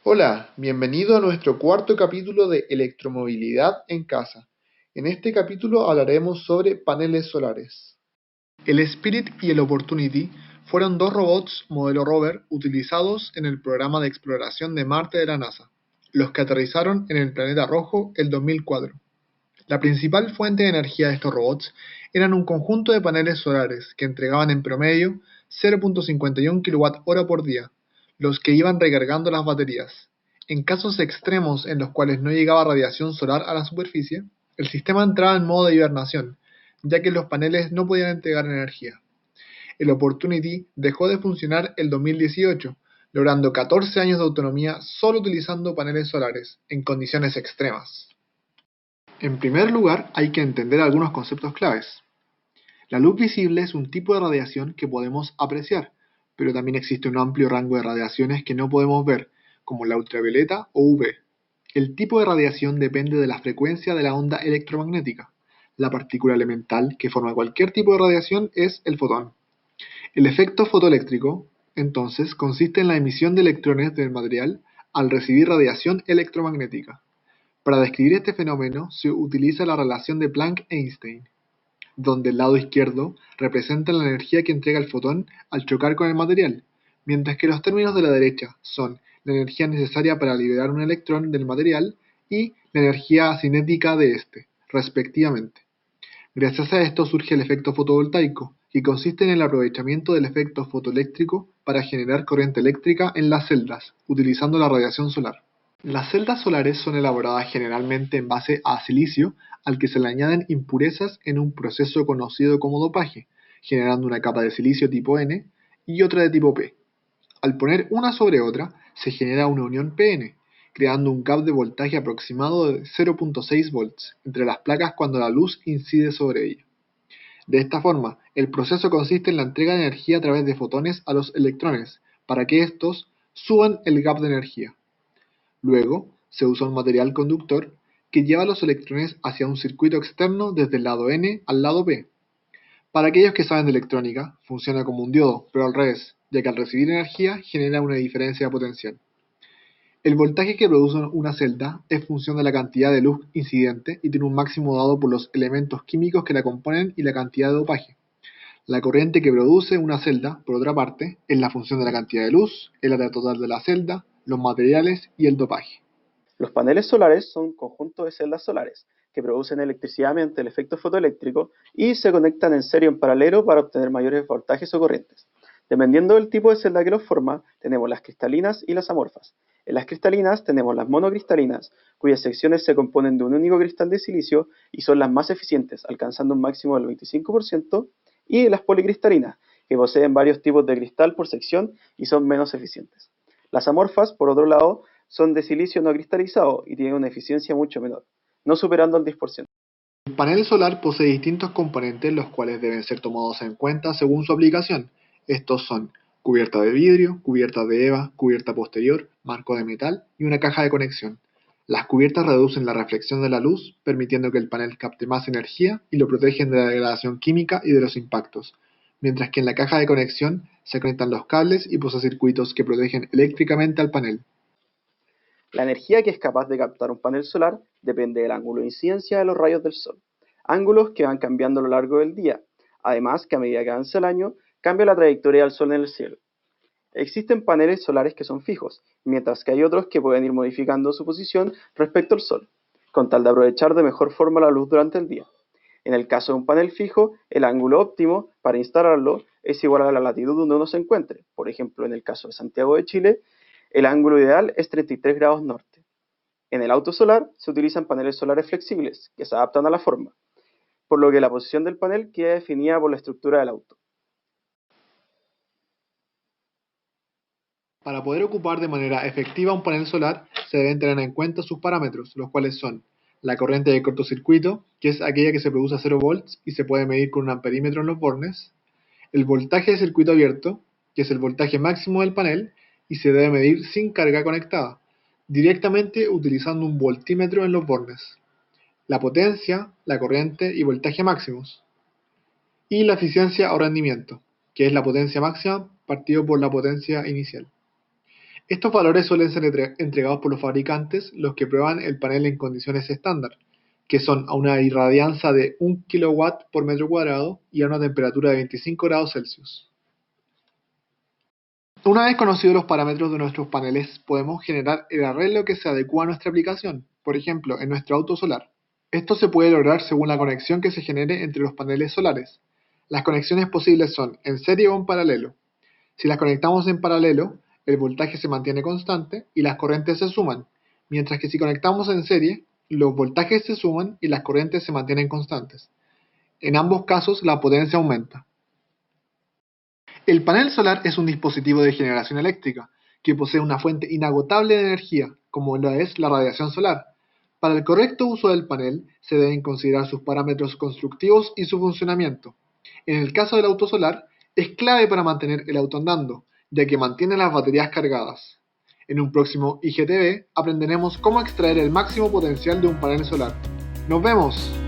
Hola, bienvenido a nuestro cuarto capítulo de electromovilidad en casa. En este capítulo hablaremos sobre paneles solares. El Spirit y el Opportunity fueron dos robots modelo rover utilizados en el programa de exploración de Marte de la NASA, los que aterrizaron en el planeta rojo el 2004. La principal fuente de energía de estos robots eran un conjunto de paneles solares que entregaban en promedio 0.51 kWh por día, los que iban recargando las baterías. En casos extremos en los cuales no llegaba radiación solar a la superficie, el sistema entraba en modo de hibernación, ya que los paneles no podían entregar energía. El Opportunity dejó de funcionar el 2018, logrando 14 años de autonomía solo utilizando paneles solares, en condiciones extremas. En primer lugar, hay que entender algunos conceptos claves. La luz visible es un tipo de radiación que podemos apreciar, pero también existe un amplio rango de radiaciones que no podemos ver, como la ultravioleta o UV. El tipo de radiación depende de la frecuencia de la onda electromagnética. La partícula elemental que forma cualquier tipo de radiación es el fotón. El efecto fotoeléctrico, entonces, consiste en la emisión de electrones del material al recibir radiación electromagnética. Para describir este fenómeno se utiliza la relación de Planck-Einstein, donde el lado izquierdo representa la energía que entrega el fotón al chocar con el material, mientras que los términos de la derecha son la energía necesaria para liberar un electrón del material y la energía cinética de éste, respectivamente. Gracias a esto surge el efecto fotovoltaico, que consiste en el aprovechamiento del efecto fotoeléctrico para generar corriente eléctrica en las celdas, utilizando la radiación solar. Las celdas solares son elaboradas generalmente en base a silicio al que se le añaden impurezas en un proceso conocido como dopaje, generando una capa de silicio tipo N y otra de tipo P. Al poner una sobre otra, se genera una unión PN, creando un gap de voltaje aproximado de 0.6 volts entre las placas cuando la luz incide sobre ella. De esta forma, el proceso consiste en la entrega de energía a través de fotones a los electrones, para que estos suban el gap de energía. Luego, se usa un material conductor que lleva los electrones hacia un circuito externo desde el lado N al lado P. Para aquellos que saben de electrónica, funciona como un diodo, pero al revés, ya que al recibir energía genera una diferencia potencial. El voltaje que produce una celda es función de la cantidad de luz incidente y tiene un máximo dado por los elementos químicos que la componen y la cantidad de dopaje. La corriente que produce una celda, por otra parte, es la función de la cantidad de luz, el área total de la celda, los materiales y el dopaje. Los paneles solares son un conjunto de celdas solares que producen electricidad mediante el efecto fotoeléctrico y se conectan en serie o en paralelo para obtener mayores voltajes o corrientes. Dependiendo del tipo de celda que los forma, tenemos las cristalinas y las amorfas. En las cristalinas tenemos las monocristalinas, cuyas secciones se componen de un único cristal de silicio y son las más eficientes, alcanzando un máximo del 25%, y las policristalinas, que poseen varios tipos de cristal por sección y son menos eficientes. Las amorfas, por otro lado, son de silicio no cristalizado y tienen una eficiencia mucho menor, no superando el 10%. El panel solar posee distintos componentes los cuales deben ser tomados en cuenta según su aplicación. Estos son cubierta de vidrio, cubierta de EVA, cubierta posterior, marco de metal y una caja de conexión. Las cubiertas reducen la reflexión de la luz, permitiendo que el panel capte más energía y lo protegen de la degradación química y de los impactos, mientras que en la caja de conexión se conectan los cables y posee circuitos que protegen eléctricamente al panel. La energía que es capaz de captar un panel solar depende del ángulo de incidencia de los rayos del sol, ángulos que van cambiando a lo largo del día, además que a medida que avanza el año, cambia la trayectoria del sol en el cielo. Existen paneles solares que son fijos, mientras que hay otros que pueden ir modificando su posición respecto al sol, con tal de aprovechar de mejor forma la luz durante el día. En el caso de un panel fijo, el ángulo óptimo para instalarlo es igual a la latitud donde uno se encuentre. Por ejemplo, en el caso de Santiago de Chile, el ángulo ideal es 33 grados norte. En el auto solar se utilizan paneles solares flexibles que se adaptan a la forma, por lo que la posición del panel queda definida por la estructura del auto. Para poder ocupar de manera efectiva un panel solar, se deben tener en cuenta sus parámetros, los cuales son la corriente de cortocircuito, que es aquella que se produce a 0 volts y se puede medir con un amperímetro en los bornes, el voltaje de circuito abierto, que es el voltaje máximo del panel y se debe medir sin carga conectada, directamente utilizando un voltímetro en los bornes, la potencia, la corriente y voltaje máximos, y la eficiencia o rendimiento, que es la potencia máxima partido por la potencia inicial. Estos valores suelen ser entregados por los fabricantes, los que prueban el panel en condiciones estándar, que son a una irradianza de 1 kW por metro cuadrado y a una temperatura de 25 grados Celsius. Una vez conocidos los parámetros de nuestros paneles, podemos generar el arreglo que se adecua a nuestra aplicación, por ejemplo, en nuestro auto solar. Esto se puede lograr según la conexión que se genere entre los paneles solares. Las conexiones posibles son en serie o en paralelo. Si las conectamos en paralelo, el voltaje se mantiene constante y las corrientes se suman, mientras que si conectamos en serie, los voltajes se suman y las corrientes se mantienen constantes. En ambos casos, la potencia aumenta. El panel solar es un dispositivo de generación eléctrica que posee una fuente inagotable de energía, como lo es la radiación solar. Para el correcto uso del panel, se deben considerar sus parámetros constructivos y su funcionamiento. En el caso del auto solar, es clave para mantener el auto andando, ya que mantiene las baterías cargadas. En un próximo IGTV aprenderemos cómo extraer el máximo potencial de un panel solar. ¡Nos vemos!